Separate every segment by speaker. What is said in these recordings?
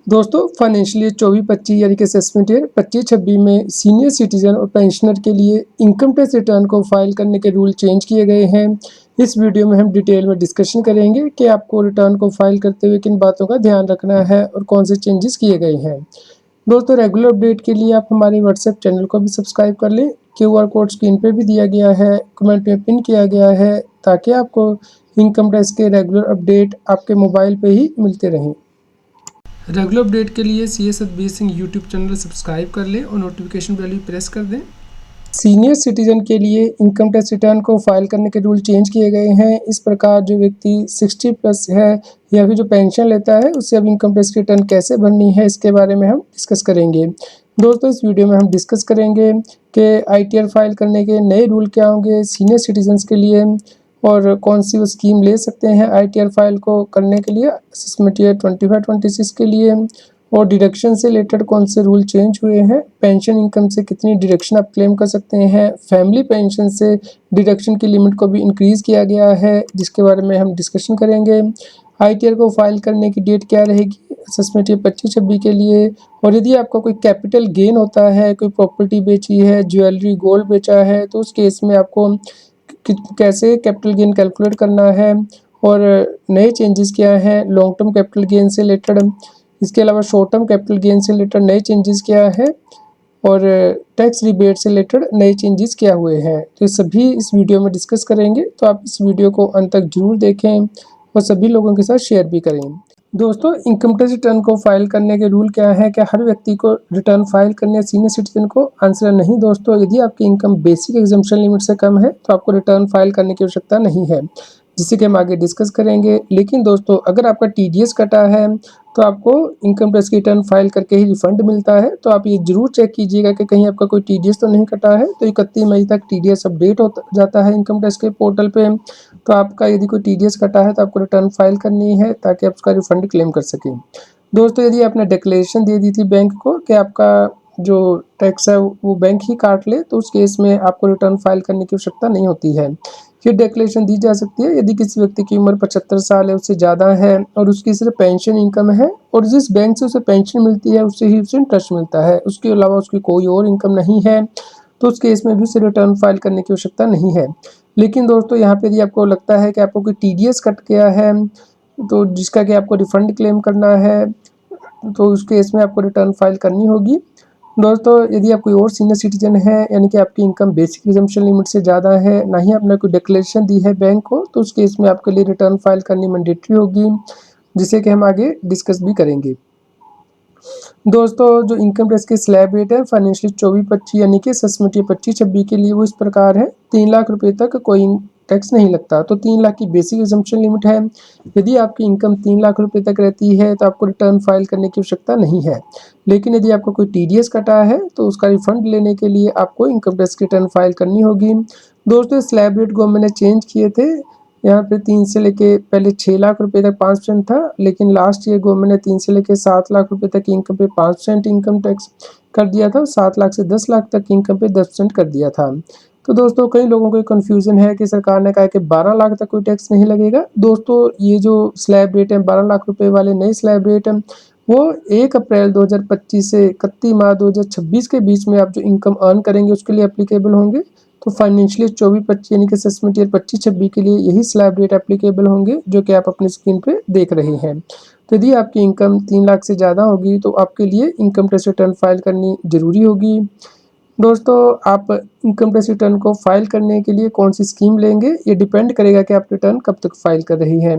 Speaker 1: दोस्तों फाइनेंशियल 24-25 यानी कि असेसमेंट ईयर 25-26 में सीनियर सिटीजन और पेंशनर के लिए इनकम टैक्स रिटर्न को फाइल करने के रूल चेंज किए गए हैं। इस वीडियो में हम डिटेल में डिस्कशन करेंगे कि आपको रिटर्न को फाइल करते हुए किन बातों का ध्यान रखना है और कौन से चेंजेस किए गए हैं। दोस्तों रेगुलर अपडेट के लिए आप हमारे व्हाट्सएप चैनल को भी सब्सक्राइब कर लें। QR कोड स्क्रीन पर भी दिया गया है, कमेंट में पिन किया गया है, ताकि आपको इनकम टैक्स के रेगुलर अपडेट आपके मोबाइल पर ही मिलते रहें। रेगुलर अपडेट के लिए CS Satbir Singh YouTube channel subscribe कर लें और नोटिफिकेशन बेल भी प्रेस कर दें। सीनियर सिटीजन के लिए इनकम टैक्स रिटर्न को फाइल करने के रूल चेंज किए गए हैं। इस प्रकार जो व्यक्ति 60+ है या फिर जो पेंशन लेता है उससे अब इनकम टैक्स रिटर्न कैसे भरनी है, इसके बारे में हम डिस्कस करेंगे। दोस्तों इस वीडियो में हम डिस्कस करेंगे कि ITR फाइल करने के नए रूल क्या होंगे सीनियर सिटीजन्स के लिए और कौन सी वो स्कीम ले सकते हैं ITR फाइल को करने के लिए असेसमेंट ईयर 25-26 के लिए, और डिडक्शन से रिलेटेड कौन से रूल चेंज हुए हैं, पेंशन इनकम से कितनी डिडक्शन आप क्लेम कर सकते हैं, फैमिली पेंशन से डिडक्शन की लिमिट को भी इंक्रीज़ किया गया है जिसके बारे में हम डिस्कशन करेंगे। ITR को फाइल करने की डेट क्या रहेगी असेसमेंट ईयर 25-26 के लिए, और यदि आपका कोई कैपिटल गेन होता है, कोई प्रॉपर्टी बेची है, ज्वेलरी गोल्ड बेचा है, तो उस केस में आपको कैसे कैपिटल गेन कैलकुलेट करना है और नए चेंजेस क्या हैं लॉन्ग टर्म कैपिटल गेन से रिलेटेड। इसके अलावा शॉर्ट टर्म कैपिटल गेन से रिलेटेड नए चेंजेस क्या है और टैक्स रिबेट से रिलेटेड नए चेंजेस क्या हुए हैं, तो सभी इस वीडियो में डिस्कस करेंगे। तो आप इस वीडियो को अंत तक जरूर देखें और सभी लोगों के साथ शेयर भी करें। दोस्तों इनकम टैक्स रिटर्न को फाइल करने के रूल क्या है, क्या हर व्यक्ति को रिटर्न फाइल करने है सीनियर सिटीजन को? आंसर नहीं दोस्तों, यदि आपकी इनकम बेसिक एग्जम्पशन लिमिट से कम है तो आपको रिटर्न फाइल करने की आवश्यकता नहीं है, जिससे कि हम आगे डिस्कस करेंगे। लेकिन दोस्तों अगर आपका TDS कटा है तो आपको इनकम टैक्स की रिटर्न फाइल करके ही रिफंड मिलता है, तो आप ये जरूर चेक कीजिएगा कि कहीं आपका कोई TDS तो नहीं कटा है। तो 31 मई तक TDS अपडेट हो जाता है इनकम टैक्स के पोर्टल पे, तो आपका यदि कोई TDS कटा है तो आपको रिटर्न फाइल करनी है ताकि आप उसका रिफंड क्लेम कर सकें। दोस्तों यदि आपने डिक्लेरेशन दे दी थी बैंक को कि आपका जो टैक्स है वो बैंक ही काट ले, तो उस केस में आपको रिटर्न फाइल करने की आवश्यकता नहीं होती है। फिर डिक्लेरेशन दी जा सकती है यदि किसी व्यक्ति की उम्र 75 साल है, उससे ज़्यादा है और उसकी सिर्फ पेंशन इनकम है और जिस बैंक से उसे पेंशन मिलती है उससे ही उसे इंटरेस्ट मिलता है, उसके अलावा उसकी कोई और इनकम नहीं है, तो उस केस में भी उसे रिटर्न फाइल करने की आवश्यकता नहीं है। लेकिन दोस्तों यहाँ पे यदि आपको लगता है कि आपको कोई TDS कट गया है तो जिसका कि आपको रिफंड क्लेम करना है, तो उस केस में आपको रिटर्न फाइल करनी होगी। दोस्तों यदि आप कोई और सीनियर सिटीजन है यानी कि आपकी इनकम बेसिक एग्जम्पशन लिमिट से ज़्यादा है, ना ही आपने कोई डिक्लेरेशन दी है बैंक को, तो उस केस में आपके लिए रिटर्न फाइल करनी मैंडेटरी होगी, जिसे कि हम आगे डिस्कस भी करेंगे। दोस्तों जो इनकम टैक्स की स्लैब रेट है फाइनेंशियल 24-25 यानी कि असेसमेंट ईयर 25-26 के लिए वो इस प्रकार है, 3 लाख रुपए तक कोई टैक्स नहीं लगता। तो 3 लाख की बेसिक एग्जम्पशन लिमिट है। यदि आपकी इनकम 3 लाख रुपए तक रहती है तो आपको रिटर्न फाइल करने की आवश्यकता नहीं है। लेकिन यदि आपको कोई TDS कटा है तो उसका रिफंड लेने के लिए आपको इनकम टैक्स की रिटर्न फाइल करनी होगी। दोस्तों स्लैब रेट गवर्नमेंट ने चेंज किए थे, यहाँ पे 3 से लेके पहले 6 लाख रुपए तक 5% था, लेकिन लास्ट ईयर गवर्नमेंट ने 3 से लेके 7 लाख रुपए तक की इनकम पे 5% इनकम टैक्स कर दिया था, 7 लाख से 10 लाख तक की इनकम पे 10% कर दिया था। तो दोस्तों कई लोगों को कन्फ्यूजन है कि सरकार ने कहा कि 12 लाख तक कोई टैक्स नहीं लगेगा। दोस्तों ये जो स्लैब रेट है 12 लाख रुपए वाले नए स्लैब रेट है वो 1 अप्रैल 2025 से 31 मार्च 2026 के बीच में आप जो इनकम अर्न करेंगे उसके लिए एप्लीकेबल होंगे। तो फाइनेंशियल 24-25 यानी कि असेसमेंट ईयर 25-26 के लिए यही स्लैब रेट एप्लीकेबल होंगे जो कि आप अपनी स्क्रीन पे देख रहे हैं। तो यदि आपकी इनकम 3 लाख से ज़्यादा होगी तो आपके लिए इनकम टैक्स रिटर्न फाइल करनी ज़रूरी होगी। दोस्तों आप इनकम टैक्स रिटर्न को फाइल करने के लिए कौन सी स्कीम लेंगे, ये डिपेंड करेगा कि आप रिटर्न कब तक फाइल कर रही हैं।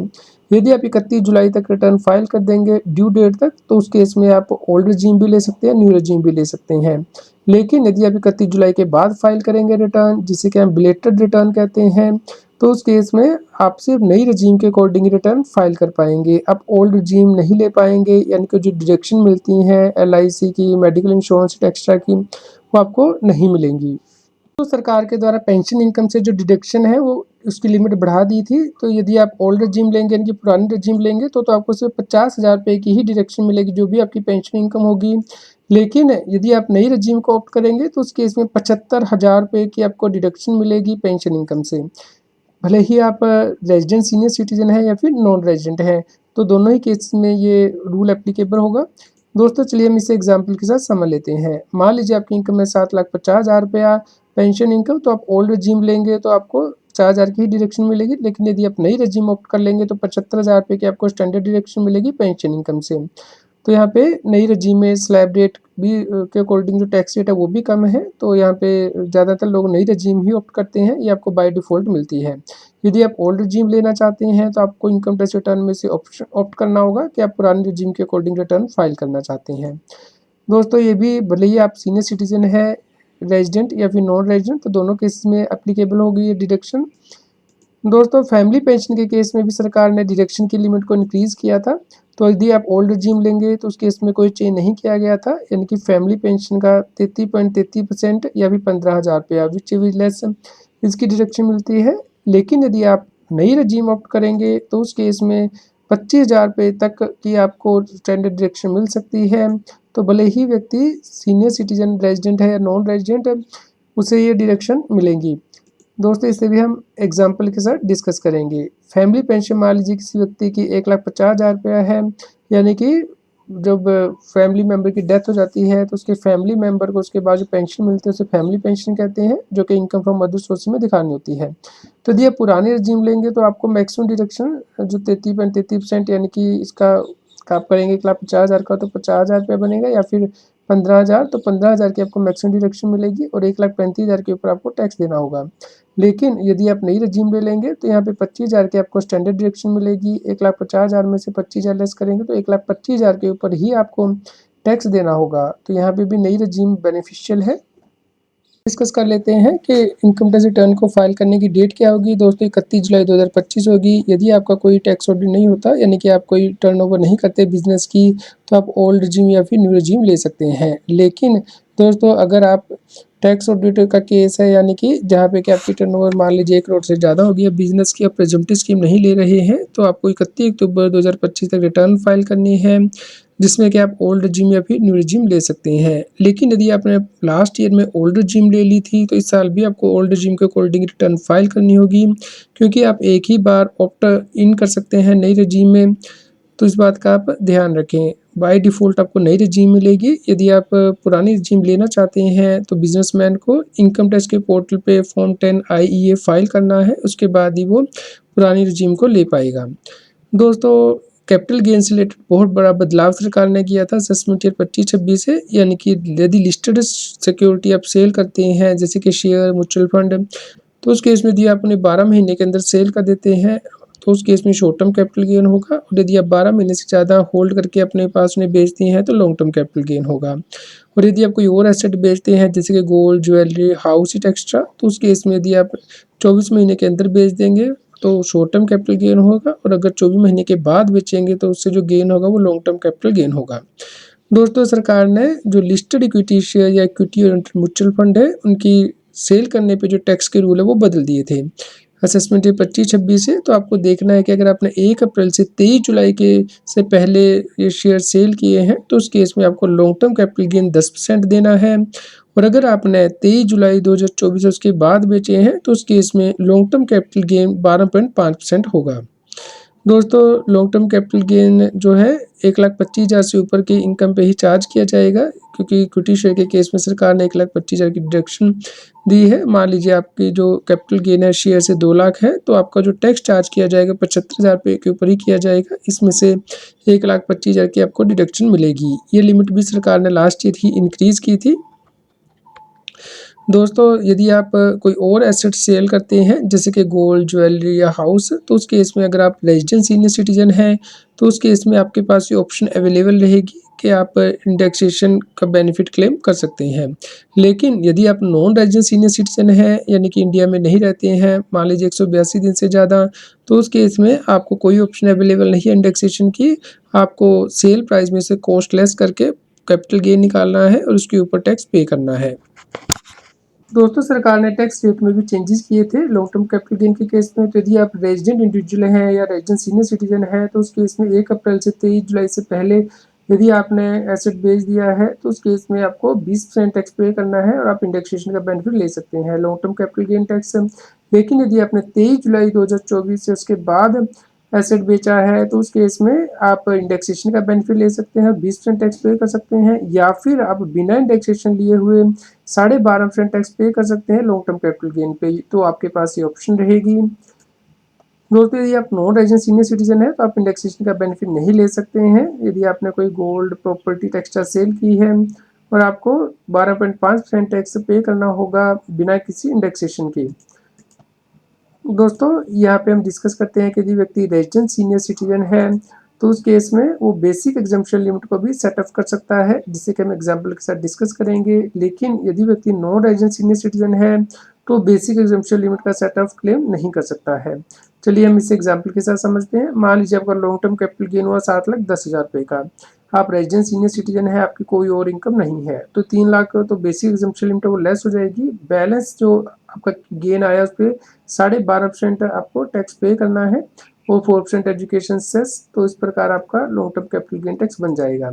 Speaker 1: यदि आप 31 जुलाई तक रिटर्न फाइल कर देंगे ड्यू डेट तक, तो उस केस में आप ओल्ड रजीम भी ले सकते हैं, न्यू रजीम भी ले सकते हैं। लेकिन यदि आप 31 जुलाई के बाद फाइल करेंगे रिटर्न, जिसे कि हम बिलेटेड रिटर्न कहते हैं, तो उस केस में आप सिर्फ नई रजीम के अकॉर्डिंग रिटर्न फाइल कर पाएंगे, आप ओल्ड रजीम नहीं ले पाएंगे, यानी कि जो डिडक्शन मिलती हैं LIC की, मेडिकल इंश्योरेंस एक्स्ट्रा की, वो आपको नहीं मिलेंगी। तो सरकार के द्वारा पेंशन इनकम से जो डिडक्शन है वो उसकी लिमिट बढ़ा दी थी, तो यदि आप ओल्ड रजीम लेंगे यानी कि पुरानी रजीम लेंगे तो आपको सिर्फ 50,000 रुपये की ही डिडक्शन मिलेगी जो भी आपकी पेंशन इनकम होगी। लेकिन यदि आप नई रजीम को ऑप्ट करेंगे तो उस केस में 75,000 रुपये की आपको डिडक्शन मिलेगी पेंशन इनकम से। भले ही आप रेजिडेंट सीनियर सिटीजन है या फिर नॉन रेजिडेंट है, तो दोनों ही केस में ये रूल एप्लीकेबल होगा। दोस्तों चलिए हम इसे एग्जाम्पल के साथ समझ लेते हैं। मान लीजिए आपकी इनकम है 7,50,000 रुपया पेंशन इनकम, तो आप ओल्ड रजीम लेंगे तो आपको 4,000 की ही डिडक्शन मिलेगी। लेकिन यदि आप नई रजीम ऑप्ट कर लेंगे तो 75,000 रुपये की आपको स्टैंडर्ड डिडक्शन मिलेगी पेंशन इनकम से। तो यहाँ पे नई रजीम में स्लैब रेट भी के अकॉर्डिंग जो टैक्स रेट है वो भी कम है, तो यहाँ पे ज़्यादातर लोग नई रजीम ही ऑप्ट करते हैं, ये आपको बाय डिफ़ॉल्ट मिलती है। यदि आप ओल्ड रजीम लेना चाहते हैं तो आपको इनकम टैक्स रिटर्न में से ऑप्शन ऑप्ट करना होगा कि आप पुरानी रजीम के अकॉर्डिंग रिटर्न फाइल करना चाहते हैं। दोस्तों ये भी भले ही आप सीनियर सिटीजन है, रेजिडेंट या फिर नॉन रेजिडेंट, तो दोनों केसेस में एप्लीकेबल होगी ये डिडक्शन। दोस्तों फैमिली पेंशन के केस में भी सरकार ने डिडक्शन की लिमिट को इंक्रीज़ किया था। तो यदि आप ओल्ड रजीम लेंगे तो उस केस में कोई चेंज नहीं किया गया था, यानी कि फैमिली पेंशन का 33.33% या फिर 15,000 रुपया विच इज लेस इसकी डिडक्शन मिलती है। लेकिन यदि आप नई रजीम ऑप्ट करेंगे तो उस केस में 25,000 रुपये तक की आपको स्टैंडर्ड डिडक्शन मिल सकती है। तो भले ही व्यक्ति सीनियर सिटीजन रेजिडेंट है या नॉन रेजिडेंट है, उसे ये डिडक्शन मिलेंगी। दोस्तों इसे भी हम एग्जाम्पल के साथ डिस्कस करेंगे। फैमिली पेंशन मान लीजिए किसी व्यक्ति की 1,50,000 रुपया है, यानी कि जब फैमिली मेम्बर की डेथ हो जाती है तो उसके फैमिली मेम्बर को उसके बाद जो पेंशन मिलती है उसे फैमिली पेंशन कहते हैं, जो कि इनकम फ्रॉम अदर सोर्स में दिखानी होती है। तो यदि आप पुरानी रजीम लेंगे तो आपको मैक्सिमम डिडक्शन जो 33.33% यानी कि इसका आप करेंगे 1,50,000 का तो 50,000 रुपया बनेगा, या फिर 15,000 तो 15,000 की आपको मैक्सिमम डिडक्शन मिलेगी और 1,35,000 के ऊपर आपको टैक्स देना होगा। लेकिन यदि आप नई रजीम ले लेंगे तो यहाँ पे 25,000 की आपको स्टैंडर्ड डिडक्शन मिलेगी। 1,50,000 में से 25,000 लेस करेंगे तो 1,25,000 के ऊपर ही आपको टैक्स देना होगा। तो यहाँ पे भी नई रजीम बेनिफिशियल है। डिस्कस कर लेते हैं कि इनकम टैक्स रिटर्न को फाइल करने की डेट क्या होगी। दोस्तों 31 जुलाई 2025 होगी। यदि आपका कोई टैक्स ऑडिट नहीं होता, यानी कि आप कोई टर्नओवर नहीं करते बिजनेस की, तो आप ओल्ड रजीम या फिर न्यू रजीम ले सकते हैं। लेकिन दोस्तों अगर आप टैक्स ऑडिट का केस है, यानी कि जहाँ पे कि आपकी टर्नओवर मान लीजिए 1 करोड़ से ज़्यादा होगी, अब बिजनेस की आप प्रेजम्पटिव स्कीम नहीं ले रहे हैं, तो आपको 31 अक्टूबर 2025 तक रिटर्न फाइल करनी है, जिसमें कि आप ओल्ड रजीम या फिर न्यू रजीम ले सकते हैं। लेकिन यदि आपने लास्ट ईयर में ओल्ड रजीम ले ली थी तो इस साल भी आपको ओल्ड रजीम के अकॉर्डिंग रिटर्न फाइल करनी होगी, क्योंकि आप एक ही बार ऑप्ट इन कर सकते हैं नई रजीम में। तो इस बात का आप ध्यान रखें। बाय डिफ़ॉल्ट आपको नई रजीम मिलेगी। यदि आप पुरानी रजीम लेना चाहते हैं तो बिजनेसमैन को इनकम टैक्स के पोर्टल पे फॉर्म 10 IEA फाइल करना है, उसके बाद ही वो पुरानी रजीम को ले पाएगा। दोस्तों कैपिटल गेन से रिलेटेड बहुत बड़ा बदलाव सरकार ने किया था असेसमेंट ईयर 25-26 से, यानी कि यदि लिस्टेड सिक्योरिटी आप सेल करते हैं जैसे कि शेयर, म्यूचुअल फंड, तो उस केस में यदि आप उन्हें 12 महीने के अंदर सेल कर देते हैं तो उस केस में शॉर्ट टर्म कैपिटल गेन होगा, और यदि आप 12 महीने से ज़्यादा होल्ड करके अपने पास उन्हें बेचते हैं तो लॉन्ग टर्म कैपिटल गेन होगा। और यदि आप कोई और एसेट बेचते हैं जैसे कि gold, jewellery, house it extra, तो उस केस में यदि आप 24 महीने के अंदर बेच देंगे तो शॉर्ट टर्म कैपिटल गेन होगा, और अगर 24 महीने के बाद बेचेंगे तो उससे जो गेन होगा वो लॉन्ग टर्म कैपिटल गेन होगा। दोस्तों सरकार ने जो लिस्टेड इक्विटी शेयर या इक्विटी ओरिएंटेड म्यूचुअल फंड है उनकी सेल करने पे जो टैक्स के रूल है वो बदल दिए थे असेसमेंट 25-26 से। तो आपको देखना है कि अगर आपने 1 अप्रैल से 23 जुलाई के से पहले ये शेयर सेल किए हैं तो उस केस में आपको लॉन्ग टर्म कैपिटल गेन 10% देना है, और अगर आपने 23 जुलाई 2024 उसके बाद बेचे हैं तो उस केस में लॉन्ग टर्म कैपिटल गेन 12.5% होगा। दोस्तों लॉन्ग टर्म कैपिटल गेन जो है 1,25,000 से ऊपर की इनकम पे ही चार्ज किया जाएगा, क्योंकि इक्विटी शेयर के केस में सरकार ने 1,25,000 की डिडक्शन दी है। मान लीजिए आपकी जो कैपिटल गेन है शेयर से 2 लाख है, तो आपका जो टैक्स चार्ज किया जाएगा 75,000 रुपये के ऊपर ही किया जाएगा। इसमें से 1,25,000 की आपको डिडक्शन मिलेगी। ये लिमिट भी सरकार ने लास्ट ईयर ही इंक्रीज़ की थी। दोस्तों यदि आप कोई और एसेट सेल करते हैं जैसे कि गोल्ड, ज्वेलरी या हाउस, तो उस केस में अगर आप रेजिडेंट सीनियर सिटीजन हैं तो उस केस में आपके पास ये ऑप्शन अवेलेबल रहेगी कि आप इंडेक्सेशन का बेनिफिट क्लेम कर सकते हैं। लेकिन यदि आप नॉन रेजिडेंट सीनियर सिटीजन हैं, यानी कि इंडिया में नहीं रहते हैं, मान लीजिए 182 दिन से ज़्यादा, तो उस केस में आपको कोई ऑप्शन अवेलेबल नहीं है इंडेक्सेशन की। आपको सेल प्राइस में से कॉस्ट लेस करके कैपिटल गेन निकालना है और उसके ऊपर टैक्स पे करना है। दोस्तों सरकार ने टैक्स रेट में भी चेंजेस किए थे लॉन्ग टर्म कैपिटल गेन के केस में। तो यदि आप रेजिडेंट इंडिविजुअल हैं या रेजिडेंट सीनियर सिटीजन हैं तो उस केस में 1 अप्रैल से 23 जुलाई से पहले यदि आपने एसेट बेच दिया है तो उस केस में आपको 20% टैक्स पे करना है और आप इंडेक्सेशन का बेनिफिट ले सकते हैं long term capital gain tax. लेकिन यदि आपने 23 जुलाई 2024 से उसके बाद एसेट बेचा है तो उस केस में आप इंडेक्सेशन का बेनिफिट ले सकते हैं, 20% टैक्स पे कर सकते हैं, या फिर आप बिना इंडेक्सेशन लिए हुए 12.5% टैक्स पे कर सकते हैं लॉन्ग टर्म कैपिटल गेन पे। तो आपके पास ये ऑप्शन रहेगी। दोस्तों यदि आप नॉन रेजिडेंट सीनियर सिटीजन है तो आप इंडेक्सेशन का बेनिफिट नहीं ले सकते हैं। यदि आपने कोई गोल्ड प्रॉपर्टी टेक्सटाइल सेल की है और आपको 12.5% टैक्स पे करना होगा बिना किसी इंडेक्सेशन के। दोस्तों यहाँ पे हम डिस्कस करते हैं कि यदि व्यक्ति रेजिडेंट सीनियर सिटीजन है तो उस केस में वो बेसिक एग्जम्पशन लिमिट को भी सेटअप कर सकता है, जिससे कि हम एग्जाम्पल के साथ डिस्कस करेंगे। लेकिन यदि व्यक्ति नॉन रेजिडेंट सीनियर सिटीजन है तो बेसिक एग्जम्पशन लिमिट का सेटअप क्लेम नहीं कर सकता है। चलिए हम इसे एग्जाम्पल के साथ समझते हैं। मान लीजिए आपका लॉन्ग टर्म कैपिटल गेन हुआ 7,10,000 रुपये का। आप रेजिडेंट सीनियर सिटीजन है, आपकी कोई और इनकम नहीं है, तो 3 लाख तो बेसिक एग्जम्पशन लिमिट वो लेस हो जाएगी। बैलेंस जो आपका गेन आया उस पर 12.5% आपको टैक्स पे करना है और 4% एजुकेशन सेस। तो इस प्रकार आपका long term capital gain tax बन जाएगा।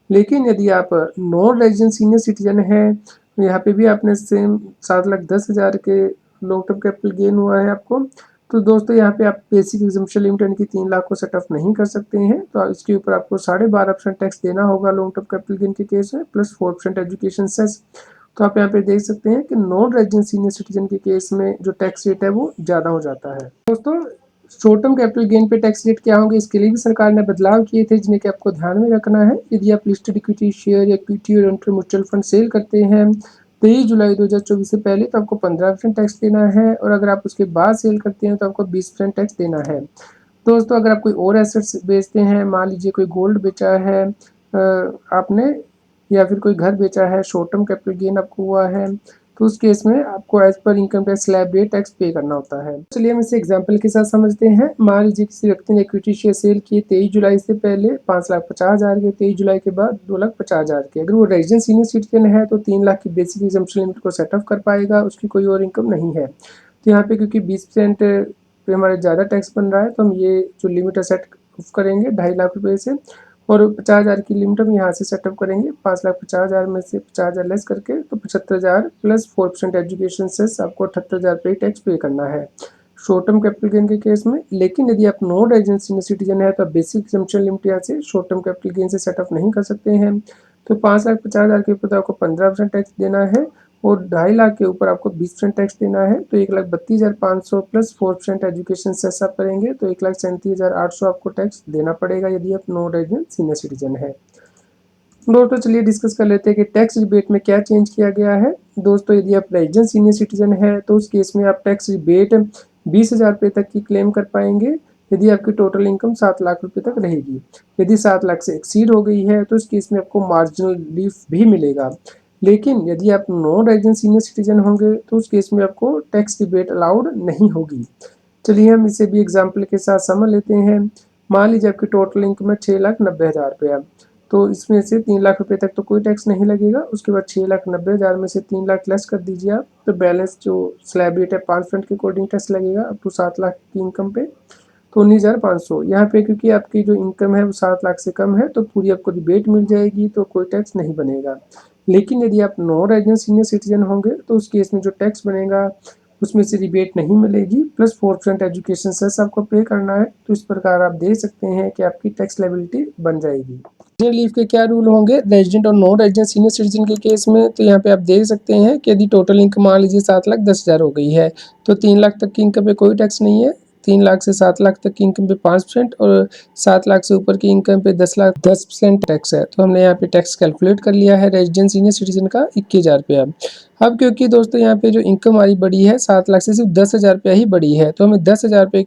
Speaker 1: लेकिन यदि आप नॉन रेजिडेंट सीनियर सिटीजन है, यहाँ पे भी आपने सेम 7,10,000 के लॉन्ग टर्म कैपिटल गेन हुआ है आपको, तो दोस्तों यहाँ पे आप बेसिक एग्जम्पशन लिमिट यानी कि 3 लाख को सेटअप नहीं कर सकते हैं। तो इसके ऊपर आपको 12.5% टैक्स देना होगा लॉन्ग टर्म कैपिटल गेन के केस में, प्लस 4% एजुकेशन सेस। तो आप यहाँ पे देख सकते हैं कि नॉन रेजिडेंट सीनियर सिटीजन के केस में जो टैक्स रेट है वो ज़्यादा हो जाता है। दोस्तों शॉर्ट टर्म कैपिटल गेन पे टैक्स रेट क्या होंगे, इसके लिए भी सरकार ने बदलाव किए थे, जिन्हें कि आपको ध्यान में रखना है। यदि आप लिस्टेड इक्विटी शेयर या इक्विटी और इंटर म्यूचुअल फंड सेल करते हैं 23 जुलाई 2024 से पहले तो आपको 15% टैक्स देना है, और अगर आप उसके बाद सेल करते हैं तो आपको 20% टैक्स देना है। दोस्तों अगर आप कोई और एसेट्स बेचते हैं, मान लीजिए कोई गोल्ड बेचा है आपने, या फिर कोई घर बेचा है, शॉर्ट टर्म कैपिटल गेन आपको हुआ है, तो उस केस में आपको as per income tax slab rate tax pay करना होता है। चलिए हम इसे एग्जांपल के साथ समझते हैं। मान लीजिए किसी व्यक्ति ने इक्विटी शेयर सेल किए 23 जुलाई से पहले 5,50,000 के, 23 जुलाई के बाद 2,50,000 के। अगर वो रेजिडेंट सीनियर सिटीजन है तो 3 लाख की बेसिक एग्जम्पशन लिमिट को सेटअप कर पाएगा, उसकी कोई और इनकम नहीं है। तो यहाँ पे क्योंकि 20% पे हमारे ज़्यादा टैक्स बन रहा है तो हम ये जो लिमिट है सेट करेंगे 2.5 लाख रुपये से, और 50,000 की लिमिट हम यहाँ से सेटअप करेंगे। 5,50,000 में से 50,000 लेस करके तो 75,000 प्लस 4% एजुकेशन सेस आपको 78,000 पे टैक्स पे करना है शॉर्ट टर्म कैपिटल गेन के केस में। लेकिन यदि आप नॉन रेजिडेंट सीनियर सिटीजन है तो आप बेसिक एग्जम्पशन लिमिट यहाँ से शॉर्ट टर्म कैपिटल गेन से सेटअप नहीं कर सकते हैं। तो 5,50,000 के ऊपर आपको 15% टैक्स देना है और 2.5 लाख के ऊपर आपको 20% टैक्स देना है। तो 1,32,500 प्लस 4% एजुकेशन सेस आप करेंगे तो 1,37,800 आपको टैक्स देना पड़ेगा यदि आप नॉन रेजिडेंट सीनियर सिटीजन है। दोस्तों चलिए डिस्कस कर लेते हैं कि टैक्स रिबेट में क्या चेंज किया गया है। दोस्तों यदि आप रेजिडेंट सीनियर सिटीजन है तो उस केस में आप टैक्स रिबेट 20,000 रुपये तक की क्लेम कर पाएंगे यदि आपकी टोटल इनकम 7 लाख रुपये तक रहेगी। यदि 7 लाख से एक्सीड हो गई है तो उस केस में आपको मार्जिनल रिलीफ भी मिलेगा। लेकिन यदि आप नॉन रेजिडेंट सीनियर सिटीजन होंगे तो उस केस में आपको टैक्स रिबेट अलाउड नहीं होगी। चलिए हम इसे भी एग्जाम्पल के साथ समझ लेते हैं। मान लीजिए आपकी टोटल इनकम है 6,90,000 रुपया, तो इसमें से 3 लाख रुपए तक तो कोई टैक्स नहीं लगेगा। उसके बाद 6,90,000 में से 3 लाख लेस कर दीजिए आप, तो बैलेंस जो स्लैब रेट है 5% के अकॉर्डिंग टैक्स लगेगा अप टू 7 लाख की इनकम पे, तो 19,500। यहाँ पे क्योंकि आपकी जो इनकम है वो 7 लाख से कम है तो पूरी आपको रिबेट मिल जाएगी, तो कोई टैक्स नहीं बनेगा। लेकिन यदि आप नॉन रेजिडेंट सीनियर सिटीजन होंगे तो उस केस में जो टैक्स बनेगा उसमें से रिबेट नहीं मिलेगी, प्लस 4% एजुकेशन सेस आपको पे करना है। तो इस प्रकार आप देख सकते हैं कि आपकी टैक्स लायबिलिटी बन जाएगी। लीव के क्या रूल होंगे रेजिडेंट और नॉन रेजिडेंट सीनियर सिटीजन के केस में, तो यहाँ पे आप देख सकते हैं कि यदि टोटल इनकम मान लीजिए 7,10,000 हो गई है तो 3 लाख तक की इनकम पे कोई टैक्स नहीं है। 3 लाख से 7 लाख तक की इनकम पे 5% और 7 लाख से ऊपर की इनकम पे 10% टैक्स है। तो हमने यहाँ पे टैक्स कैलकुलेट कर लिया है रेजिडेंट सीनियर सिटीजन का 21,000 रुपया। अब क्योंकि दोस्तों यहाँ पे जो इनकम हमारी बढ़ी है 7 लाख से सिर्फ 10,000 रुपया ही बढ़ी है, तो हमें 10,000 रुपये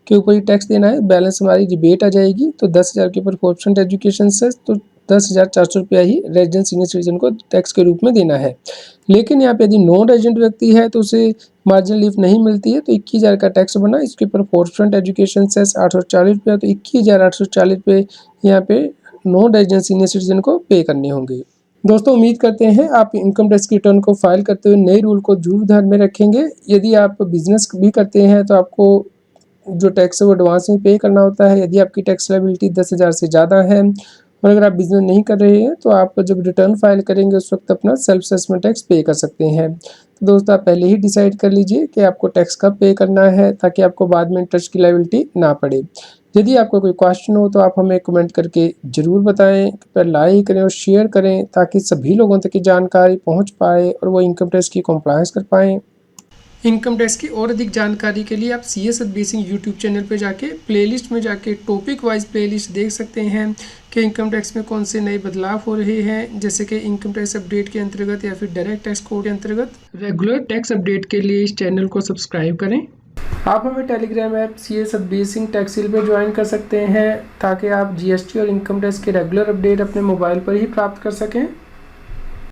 Speaker 1: के ऊपर ही टैक्स देना है, बैलेंस हमारी रिबेट आ जाएगी। तो 10,000 के ऊपर 4% एजुकेशन से तो 10,400 रुपया ही रेजिडेंट सीनियर सिटीजन को टैक्स के रूप में देना है। लेकिन यहाँ पे यदि नॉन रेजिडेंट व्यक्ति है तो उसे मार्जिनल रिलीफ नहीं मिलती है, तो 21,000 का टैक्स बना, इसके ऊपर 4% एजुकेशन सेस 840 रुपया, तो 21,840 रुपये यहाँ पे नॉन रेजिडेंट सीनियर सिटीजन को पे करने होंगे। दोस्तों उम्मीद करते हैं आप इनकम टैक्स की रिटर्न को फाइल करते हुए नए रूल को जरूर ध्यान में रखेंगे। यदि आप बिजनेस भी करते हैं तो आपको जो टैक्स है वो एडवांस में पे करना होता है। यदि आपकी टैक्स लायबिलिटी 10,000 से ज़्यादा है और अगर आप बिजनेस नहीं कर रहे हैं तो आप जब रिटर्न फाइल करेंगे उस वक्त अपना सेल्फ असेसमेंट टैक्स पे कर सकते हैं। तो दोस्तों आप पहले ही डिसाइड कर लीजिए कि आपको टैक्स कब पे करना है, ताकि आपको बाद में इंटरेस्ट की लायबिलिटी ना पड़े। यदि आपको कोई क्वेश्चन हो तो आप हमें कमेंट करके ज़रूर बताएं, फिर लाइक करें और शेयर करें ताकि सभी लोगों तक ये जानकारी पहुंच पाए और वो इनकम टैक्स की कंप्लायंस कर पाएँ। इनकम टैक्स की और अधिक जानकारी के लिए आप CS Satbir Singh YouTube channel पे जाके प्लेलिस्ट में जाके टॉपिक वाइज प्लेलिस्ट देख सकते हैं कि इनकम टैक्स में कौन से नए बदलाव हो रहे हैं, जैसे कि इनकम टैक्स अपडेट के अंतर्गत या फिर डायरेक्ट टैक्स कोड के अंतर्गत। रेगुलर टैक्स अपडेट के लिए इस चैनल को सब्सक्राइब करें। आप हमें Telegram app CS Satbir Singh टैक्सिल पे ज्वाइन कर सकते हैं ताकि आप GST और इनकम टैक्स के रेगुलर अपडेट अपने मोबाइल पर ही प्राप्त कर सकें।